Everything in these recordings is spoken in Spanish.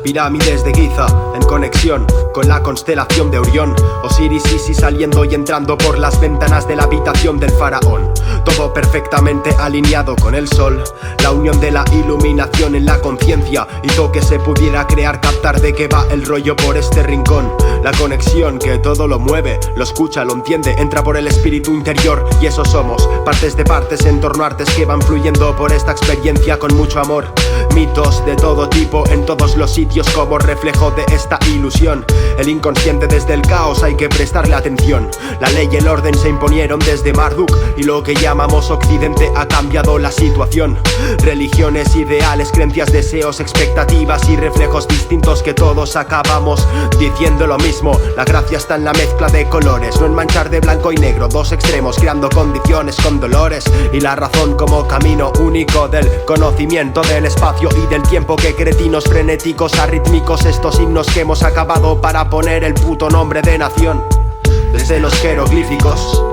Pirámides de Giza, en conexión con la constelación de Orión. Osiris Isis saliendo y entrando por las ventanas de la habitación del faraón. Todo perfectamente alineado con el sol. La unión de la iluminación en la conciencia hizo que se pudiera crear, captar de qué va el rollo por este rincón. La conexión que todo lo mueve, lo escucha, lo entiende, entra por el espíritu interior. Y eso somos, partes de partes en torno a artes que van fluyendo por esta experiencia con mucho amor. Mitos de todo tipo en todos los sitios como reflejo de esta ilusión. El inconsciente desde el caos hay que prestarle atención. La ley y el orden se imponieron desde Marduk y lo que llamamos occidente ha cambiado la situación. Religiones, ideales, creencias, deseos, expectativas y reflejos distintos que todos acabamos diciendo lo mismo. La gracia está en la mezcla de colores, no en manchar de blanco y negro dos extremos, creando condiciones con dolores. Y la razón como camino único del conocimiento del espacio y del tiempo, que cretinos frenéticos, arrítmicos estos himnos que hemos acabado para poner el puto nombre de nación. Desde los jeroglíficos,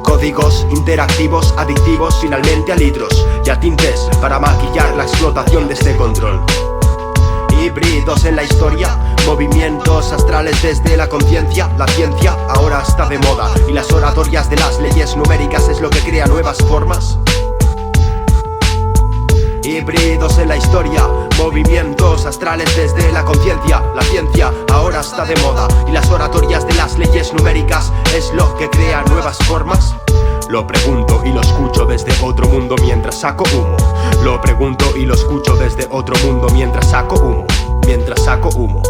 códigos interactivos, adictivos, finalmente a litros y a tintes para maquillar la explotación de este control. Híbridos en la historia, movimientos astrales desde la conciencia. La ciencia ahora está de moda y las oratorias de las leyes numéricas es lo que crea nuevas formas. Híbridos en la historia, movimientos astrales desde la conciencia. La ciencia ahora está de moda y las oratorias de las leyes numéricas es lo que crea nuevas formas. Lo pregunto y lo escucho desde otro mundo mientras saco humo. Lo pregunto y lo escucho desde otro mundo mientras saco humo. Mientras saco humo.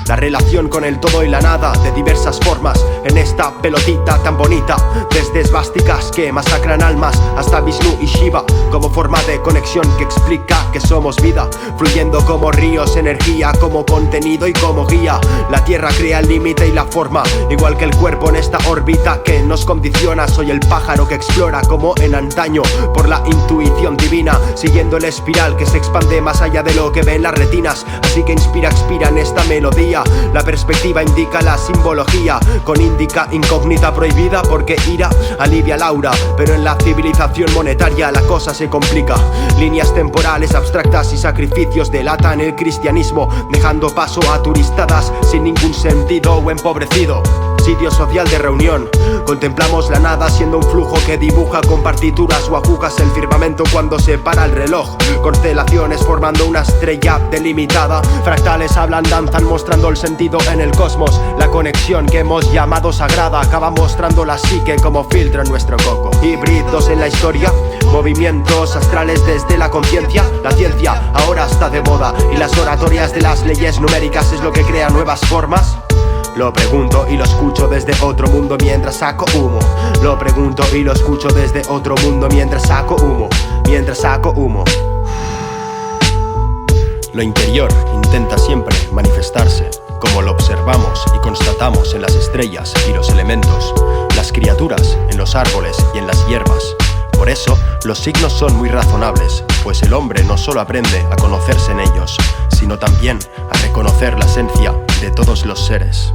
La relación con el todo y la nada de diversas formas en esta pelotita tan bonita. Desde esvásticas que masacran almas hasta Vishnu y Shiva, como forma de conexión que explica que somos vida, fluyendo como ríos, energía como contenido y como guía. La tierra crea el límite y la forma, igual que el cuerpo en esta órbita que nos condiciona. Soy el pájaro que explora como en antaño por la intuición divina, siguiendo el espiral que se expande más allá de lo que ven las retinas. Así que inspira, expira en esta melodía. La perspectiva indica la simbología, con indica incógnita prohibida porque ira alivia la aura. Pero en la civilización monetaria la cosa se complica. Líneas temporales abstractas y sacrificios delatan el cristianismo, dejando paso a turistadas sin ningún sentido o empobrecido. Sitio social de reunión, contemplamos la nada siendo un flujo que dibuja con partituras o agujas el firmamento cuando se para el reloj. Constelaciones formando una estrella delimitada, fractales hablan, danzan mostrando el sentido en el cosmos. La conexión que hemos llamado sagrada acaba mostrando la psique como filtro en nuestro coco. Híbridos en la historia, movimientos astrales desde la conciencia. La ciencia ahora está de moda y las oratorias de las leyes numéricas es lo que crea nuevas formas. Lo pregunto y lo escucho desde otro mundo mientras saco humo. Lo pregunto y lo escucho desde otro mundo mientras saco humo. Mientras saco humo. Lo interior intenta siempre manifestarse, como lo observamos y constatamos en las estrellas y los elementos, las criaturas en los árboles y en las hierbas. Por eso, los signos son muy razonables, pues el hombre no solo aprende a conocerse en ellos, sino también a reconocer la esencia de todos los seres.